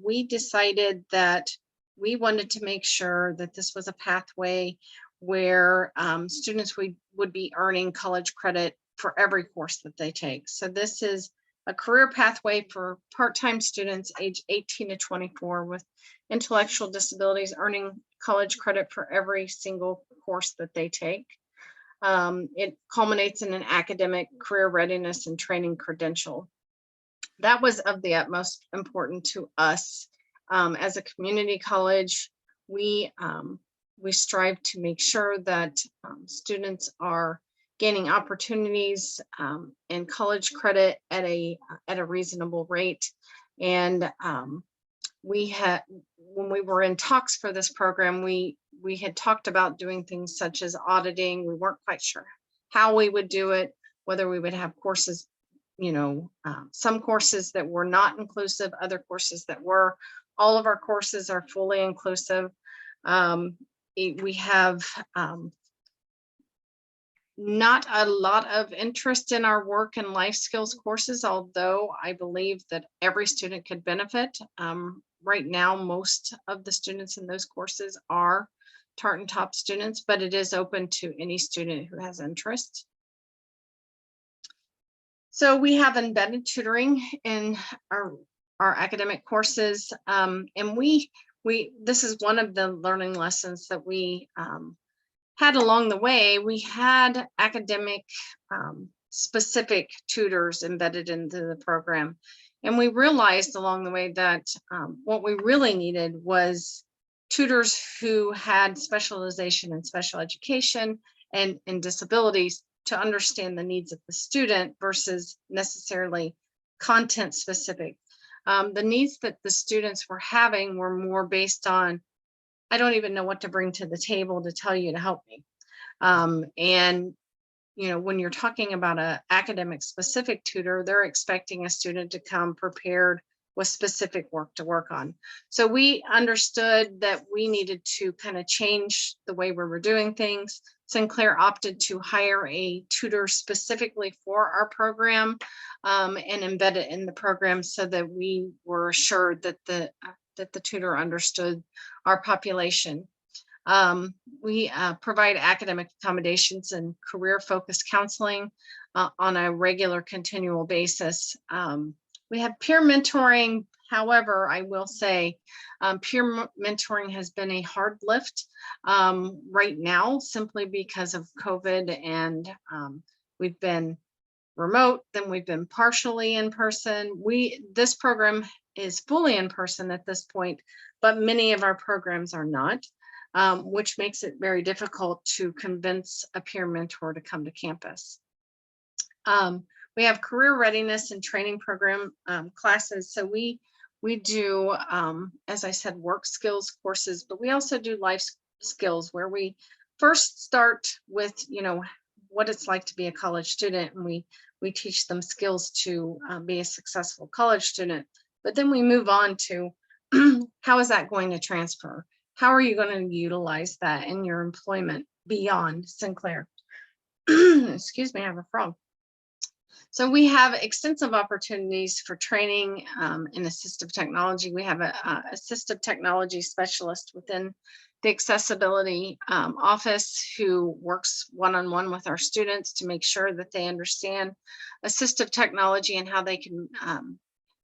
We decided that we wanted to make sure that this was a pathway where students would be earning college credit for every course that they take. So this is a career pathway for part-time students age 18 to 24 with intellectual disabilities, earning college credit for every single course that they take. it culminates in an academic career readiness and training credential. That was of the utmost importance to us. As a community college, we strive to make sure that students are gaining opportunities and college credit at a reasonable rate. And when we were in talks for this program, we had talked about doing things such as auditing. We weren't quite sure how we would do it, whether we would have courses, some courses that were not inclusive, other courses that were. All of our courses are fully inclusive. We have not a lot of interest in our work and life skills courses, although I believe that every student could benefit. Right now, most of the students in those courses are Tartan TOPS students, but it is open to any student who has interest. So we have embedded tutoring in our academic courses, and this is one of the learning lessons that we had along the way. We had academic specific tutors embedded into the program, and we realized along the way that what we really needed was tutors who had specialization in special education and disabilities to understand the needs of the student versus necessarily content specific. The needs that the students were having were more based on, I don't even know what to bring to the table to tell you to help me. And when you're talking about an academic specific tutor, they're expecting a student to come prepared with specific work to work on. So we understood that we needed to kind of change the way we were doing things. Sinclair opted to hire a tutor specifically for our program and embed it in the program so that we were assured that the tutor understood our population. We provide academic accommodations and career-focused counseling on a regular, continual basis. We have peer mentoring. However, I will say peer mentoring has been a hard lift right now, simply because of COVID, and we've been remote, then we've been partially in person. This program is fully in person at this point, but many of our programs are not, which makes it very difficult to convince a peer mentor to come to campus. We have career readiness and training program classes. So we do, as I said, work skills courses, but we also do life skills where we first start with, what it's like to be a college student, and we teach them skills to be a successful college student. But then we move on to how is that going to transfer? How are you going to utilize that in your employment beyond Sinclair? Excuse me, I have a frog. So we have extensive opportunities for training in assistive technology. We have an assistive technology specialist within the accessibility office who works one-on-one with our students to make sure that they understand assistive technology and how they can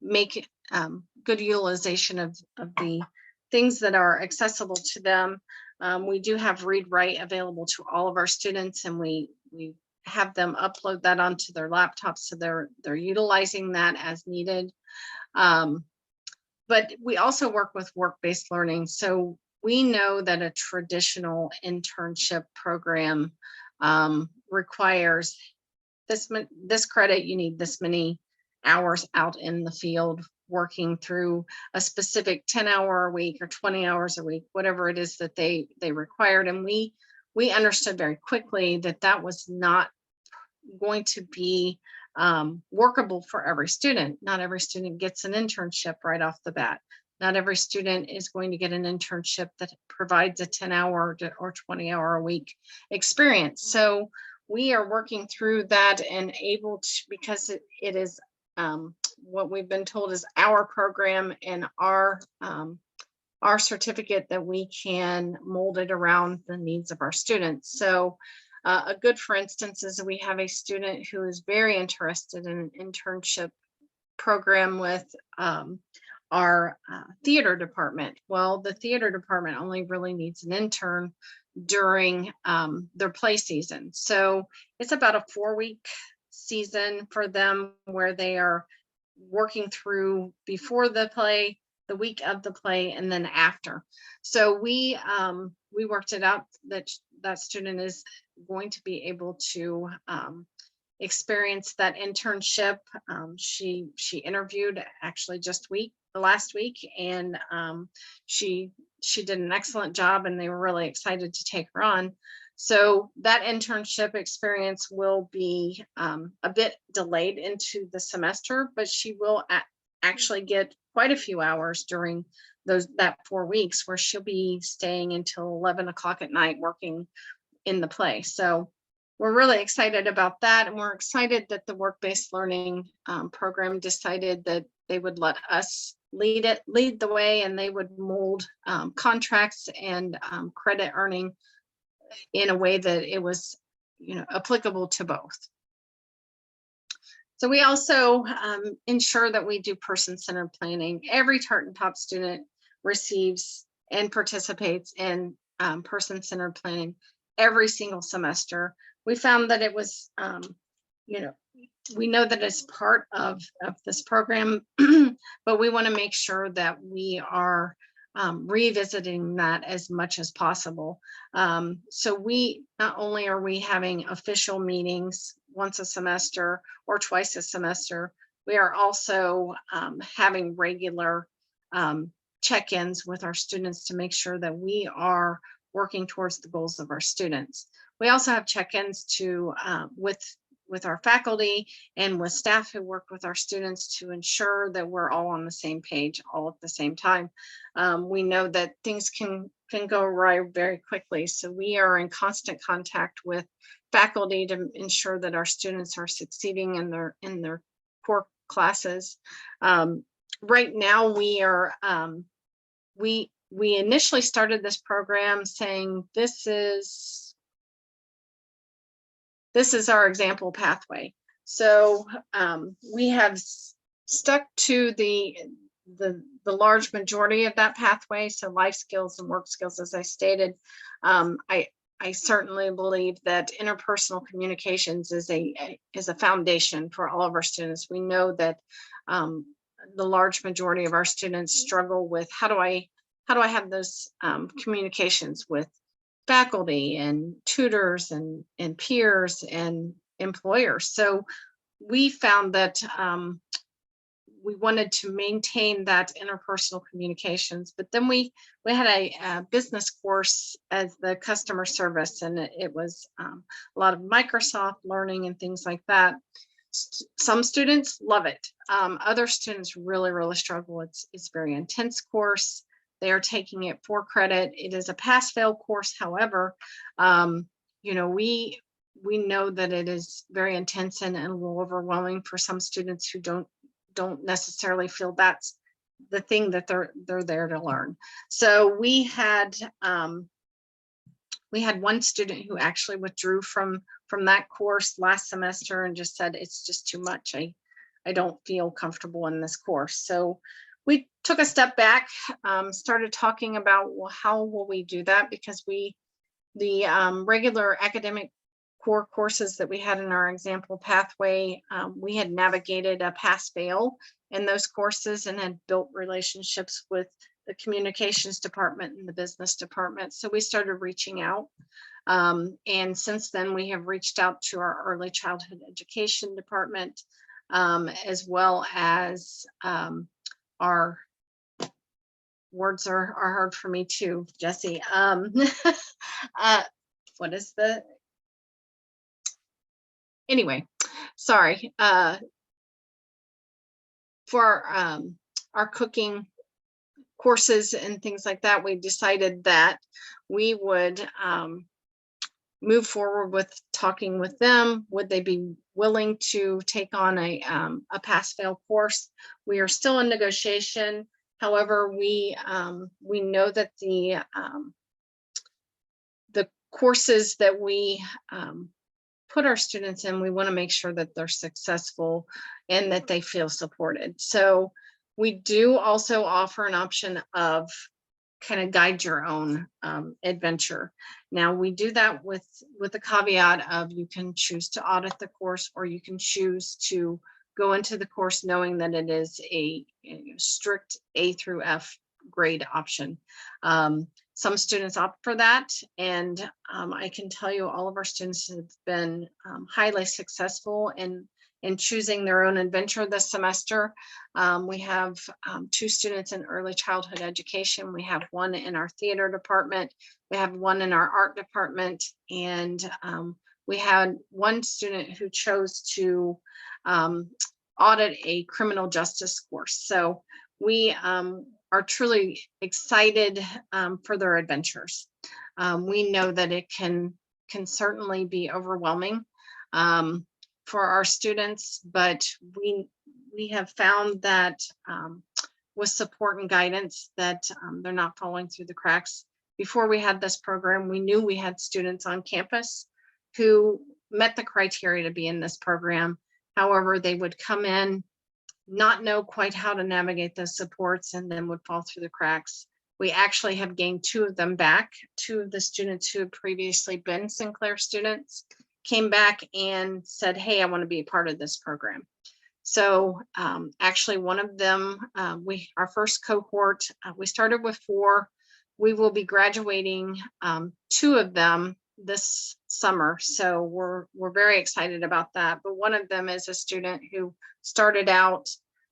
make good utilization of the things that are accessible to them. We do have read write available to all of our students, and we have them upload that onto their laptops, so they're utilizing that as needed. But we also work with work-based learning. So we know that a traditional internship program requires this credit, you need this many hours out in the field working through a specific 10-hour a week or 20 hours a week, whatever it is that they required. And we understood very quickly that that was not going to be workable for every student. Not every student gets an internship right off the bat. Not every student is going to get an internship that provides a 10-hour or 20-hour a week experience. So we are working through that and able to, because it is what we've been told is our program and our certificate, that we can mold it around the needs of our students. So a good, for instance, is we have a student who is very interested in an internship program with our theater department. Well, the theater department only really needs an intern during their play season. So it's about a 4-week season for them where they are working through before the play, the week of the play, and then after. So we worked it out that that student is going to be able to experience that internship. She interviewed actually just last week, and she did an excellent job, and they were really excited to take her on. So that internship experience will be a bit delayed into the semester, but she will actually get quite a few hours during that 4 weeks where she'll be staying until 11 o'clock at night working in the play. So we're really excited about that. And we're excited that the work-based learning program decided that they would let us lead the way, and they would mold contracts and credit earning in a way that it was, applicable to both. So we also ensure that we do person-centered planning. Every Tartan TOPS student receives and participates in person-centered planning every single semester. We found that it was, we know that it's part of this program, but we want to make sure that we are revisiting that as much as possible. So we not only are we having official meetings once a semester or twice a semester, we are also having regular check-ins with our students to make sure that we are working towards the goals of our students. We also have check-ins to with our faculty and with staff who work with our students to ensure that we're all on the same page all at the same time. We know that things can go awry very quickly, so we are in constant contact with faculty to ensure that our students are succeeding in their core classes. Right now, we are we initially started this program saying this is our example pathway. So we have stuck to the large majority of that pathway. So life skills and work skills, as I stated. I certainly believe that interpersonal communications is a foundation for all of our students. We know that the large majority of our students struggle with how do I have those communications with faculty and tutors and peers and employers. So we found that we wanted to maintain that interpersonal communications, but then we had a business course as the customer service, and it was a lot of Microsoft learning and things like that. Some students love it. Other students really struggle. It's a very intense course. They are taking it for credit. It is a pass-fail course. However, we know that it is very intense and a little overwhelming for some students who don't necessarily feel that's the thing that they're there to learn. So we had one student who actually withdrew from that course last semester and just said, it's just too much. I don't feel comfortable in this course. So we took a step back, started talking about, well, how will we do that? Because the regular academic core courses that we had in our example pathway, we had navigated a pass-fail in those courses and had built relationships with the communications department and the business department. So we started reaching out. And since then, we have reached out to our early childhood education department, as well as our words are hard for me too, Jessie. What is the, anyway, sorry. For our cooking courses and things like that, we decided that we would move forward with talking with them. Would they be willing to take on a pass-fail course? We are still in negotiation. However, we know that the courses that we put our students in, we want to make sure that they're successful and that they feel supported. So we do also offer an option of kind of guide your own adventure. Now we do that with the caveat of you can choose to audit the course, or you can choose to go into the course knowing that it is a strict A through F grade option. Some students opt for that, and I can tell you all of our students have been highly successful in choosing their own adventure this semester. We have 2 students in early childhood education. We have 1 in our theater department. We have 1 in our art department, and we had 1 student who chose to audit a criminal justice course. So we are truly excited for their adventures. We know that it can certainly be overwhelming for our students, but we have found that with support and guidance that they're not falling through the cracks. Before we had this program, we knew we had students on campus who met the criteria to be in this program. However, they would come in, not know quite how to navigate those supports, and then would fall through the cracks. We actually have gained 2 of them back. 2 of the students who had previously been Sinclair students came back and said, hey, I want to be a part of this program. So actually one of them, our first cohort, we started with 4. We will be graduating 2 of them this summer. So we're very excited about that. But one of them is a student who started out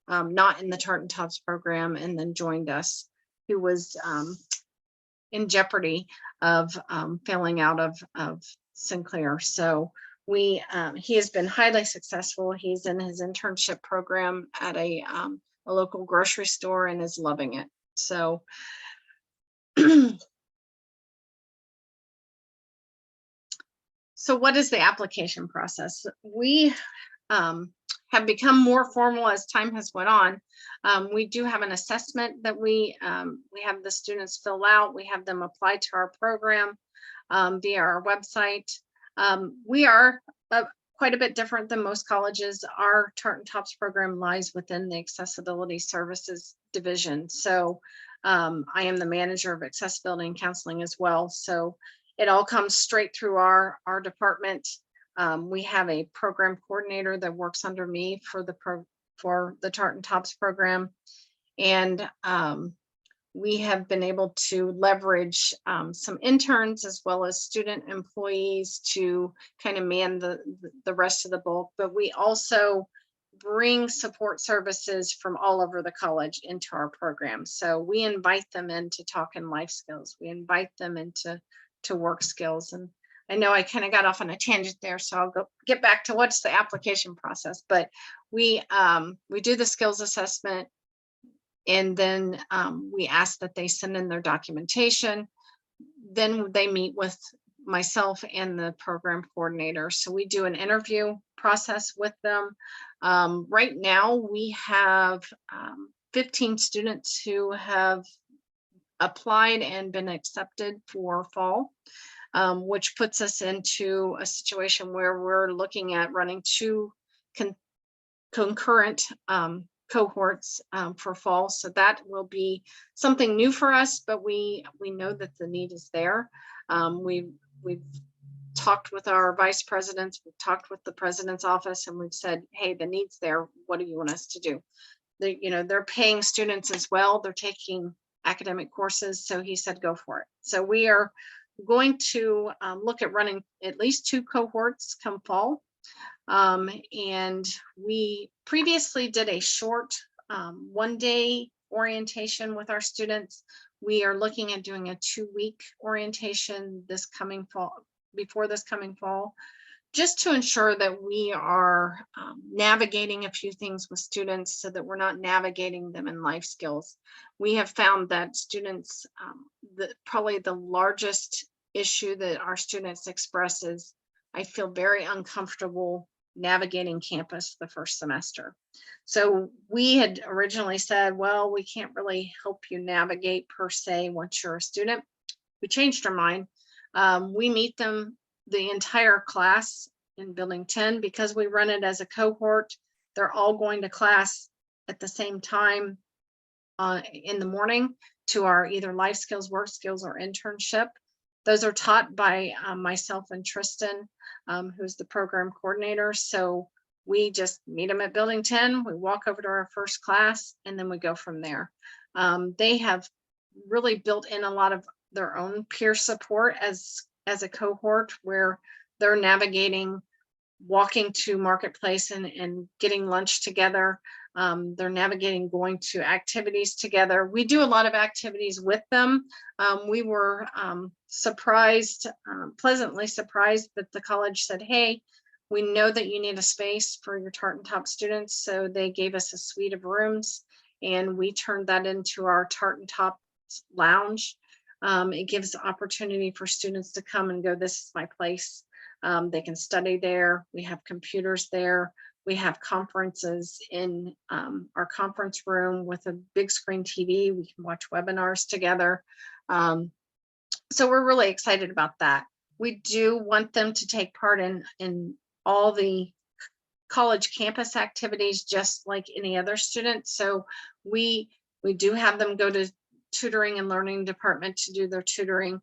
not in the Tartan TOPS program and then joined us, who was in jeopardy of failing out of Sinclair. So he has been highly successful. He's in his internship program at a local grocery store and is loving it. So so what is the application process? We have become more formal as time has went on. We do have an assessment that we have the students fill out. We have them apply to our program via our website. We are quite a bit different than most colleges. Our Tartan TOPS program lies within the Accessibility Services Division. So I am the manager of accessibility and counseling as well. So it all comes straight through our department. We have a program coordinator that works under me for the Tartan TOPS program. And we have been able to leverage some interns as well as student employees to kind of man the rest of the bulk. But we also bring support services from all over the college into our program. So we invite them in to talk in life skills. We invite them into work skills. And I know I kind of got off on a tangent there, so I'll get back to what's the application process. But we do the skills assessment, and then we ask that they send in their documentation. Then they meet with myself and the program coordinator. So we do an interview process with them. Right now we have 15 students who have applied and been accepted for fall, which puts us into a situation where we're looking at running 2 concurrent cohorts for fall. So that will be something new for us, but we know that the need is there. We've talked with our vice presidents, we've talked with the president's office, and we've said, hey, the need's there. What do you want us to do? They're paying students as well. They're taking academic courses. So he said, go for it. So we are going to look at running at least 2 cohorts come fall. And we previously did a short 1-day orientation with our students. We are looking at doing a 2-week orientation this coming fall, before this coming fall, just to ensure that we are navigating a few things with students so that we're not navigating them in life skills. We have found that students, probably the largest issue that our students express is, I feel very uncomfortable navigating campus the first semester. So we had originally said, well, we can't really help you navigate per se once you're a student. We changed our mind. We meet them, the entire class in building 10, because we run it as a cohort. They're all going to class at the same time. in the morning to our either life skills, work skills, or internship. Those are taught by myself and Tristan, who's the program coordinator. So we just meet them at building 10, we walk over to our first class, and then we go from there. They have really built in a lot of their own peer support as a cohort, where they're navigating walking to marketplace and getting lunch together. They're navigating going to activities together. We do a lot of activities with them. We were pleasantly surprised that the college said, hey, we know that you need a space for your Tartan Top students. So they gave us a suite of rooms, and we turned that into our Tartan Top lounge. It gives opportunity for students to come and go, this is my place. They can study there. We have computers there. We have conferences in our conference room with a big screen TV. We can watch webinars together. So we're really excited about that. We do want them to take part in all the college campus activities, just like any other student. So we do have them go to tutoring and learning department to do their tutoring.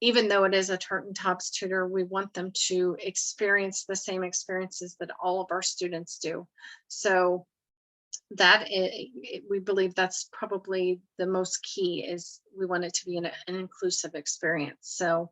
Even though it is a Tartan Tops tutor, we want them to experience the same experiences that all of our students do. So that we believe that's probably the most key, is we want it to be an inclusive experience. So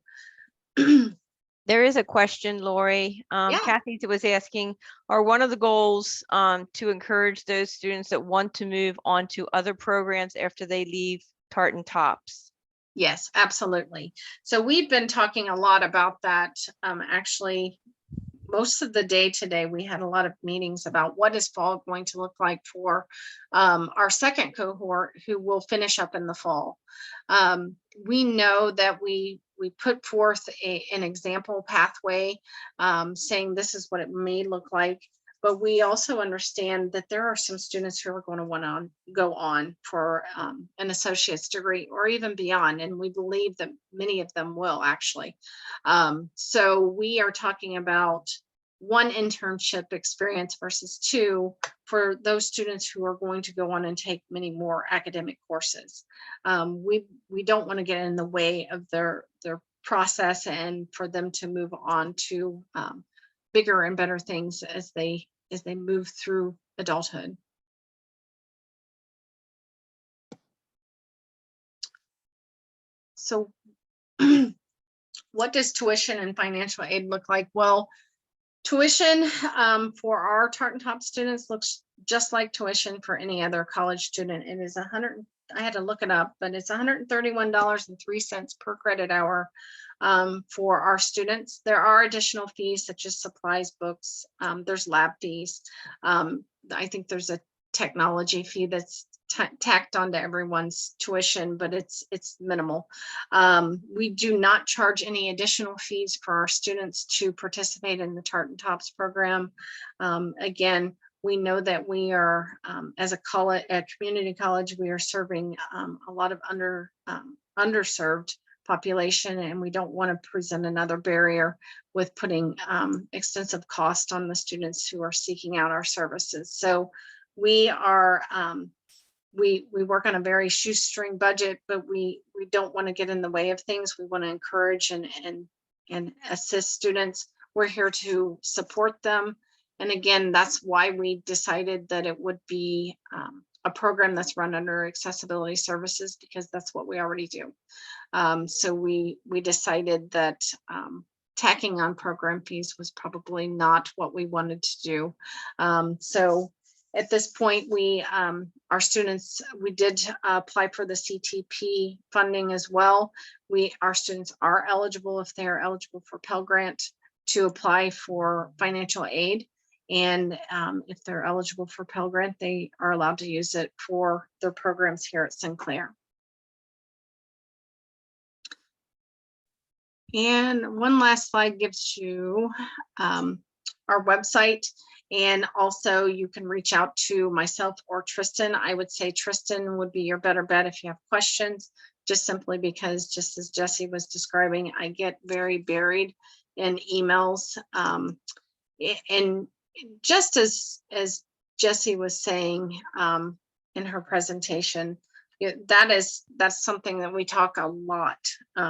there is a question, Lorrie. Yeah. Kathy was asking, are one of the goals to encourage those students that want to move on to other programs after they leave Tartan Tops? Yes, absolutely. So we've been talking a lot about that. Actually, most of the day today, we had a lot of meetings about what is fall going to look like for our second cohort, who will finish up in the fall. We know that we put forth an example pathway, saying this is what it may look like. But we also understand that there are some students who are going to want to go on for an associate's degree or even beyond. And we believe that many of them will actually. So we are talking about one internship experience versus two for those students who are going to go on and take many more academic courses. We don't want to get in the way of their process, and for them to move on to bigger and better things as they move through adulthood. So what does tuition and financial aid look like? Well, tuition for our Tartan Top students looks just like tuition for any other college student. It is I had to look it up, but it's $131.03 per credit hour for our students. There are additional fees such as supplies, books, there's lab fees. I think there's a technology fee that's tacked onto everyone's tuition, but it's minimal. We do not charge any additional fees for our students to participate in the Tartan Tops program. Again, we know that we are, as a community college, we are serving a lot of underserved population, and we don't want to present another barrier with putting extensive cost on the students who are seeking out our services. So we are we work on a very shoestring budget, but we don't want to get in the way of things. We want to encourage and assist students. We're here to support them. And again, that's why we decided that it would be a program that's run under accessibility services, because that's what we already do. So we decided that tacking on program fees was probably not what we wanted to do. So at this point, our students, we did apply for the CTP funding as well. Our students are eligible, if they are eligible for Pell Grant, to apply for financial aid. And if they're eligible for Pell Grant, they are allowed to use it for their programs here at Sinclair. And one last slide gives you our website. And also you can reach out to myself or Tristan. I would say Tristan would be your better bet if you have questions, just simply because, just as Jessie was describing, I get very buried in emails. And just as Jessie was saying in her presentation, that's something that we talk a lot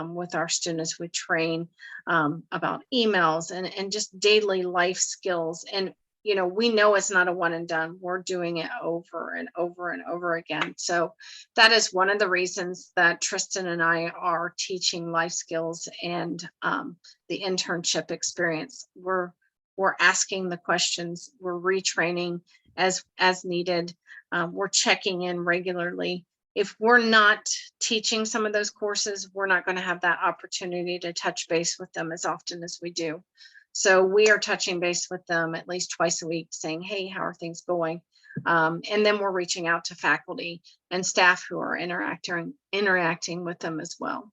with our students. We train about emails and just daily life skills. And, we know it's not a one and done. We're doing it over and over and over again. So that is one of the reasons that Tristan and I are teaching life skills and the internship experience. We're asking the questions, we're retraining as needed. We're checking in regularly. If we're not teaching some of those courses, we're not going to have that opportunity to touch base with them as often as we do. So we are touching base with them at least twice a week saying, hey, how are things going? And then we're reaching out to faculty and staff who are interacting with them as well.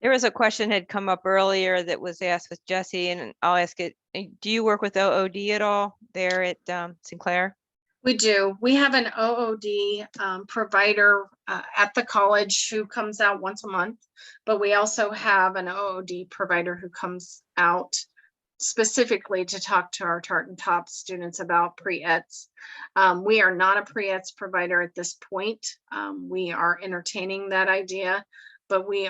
There was a question had come up earlier that was asked with Jessie, and I'll ask it. Do you work with OOD at all there at Sinclair? We do. We have an OOD provider at the college who comes out once a month, but we also have an OOD provider who comes out specifically to talk to our Tartan TOPS students about pre-eds. We are not a pre-eds provider at this point. We are entertaining that idea, but we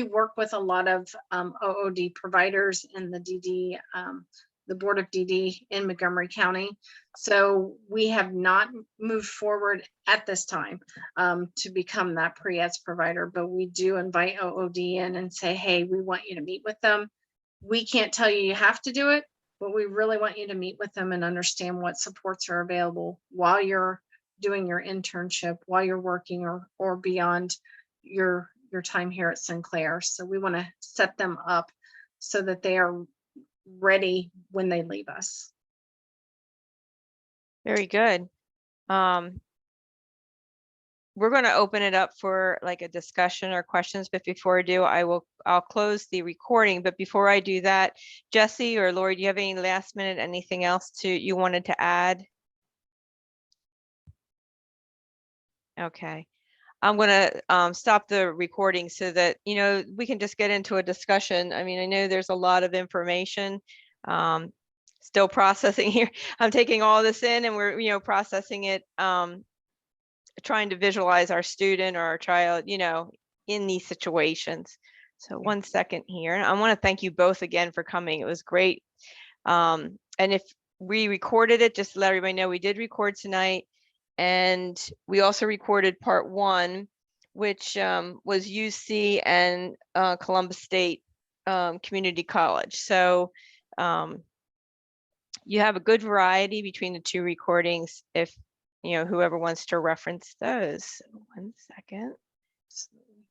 work with a lot of OOD providers in the DD, the Board of DD in Montgomery County. So we have not moved forward at this time to become that pre-eds provider, but we do invite OOD in and say, hey, we want you to meet with them. We can't tell you have to do it, but we really want you to meet with them and understand what supports are available while you're doing your internship, while you're working or beyond your time here at Sinclair. So we want to set them up so that they are ready when they leave us. Very good. We're going to open it up for like a discussion or questions, but before I do, I'll close the recording. But before I do that, Jessie or Lorrie, do you have any last minute, anything else you wanted to add? Okay. I'm going to stop the recording so that, we can just get into a discussion. I mean, I know there's a lot of information still processing here. I'm taking all this in and we're, processing it, trying to visualize our student or our child, in these situations. So 1 second here. And I want to thank you both again for coming. It was great. And if we recorded it, just to let everybody know, we did record tonight. And we also recorded part 1, which was UC and Columbus State Community College. So you have a good variety between the 2 recordings if, whoever wants to reference those. 1 second.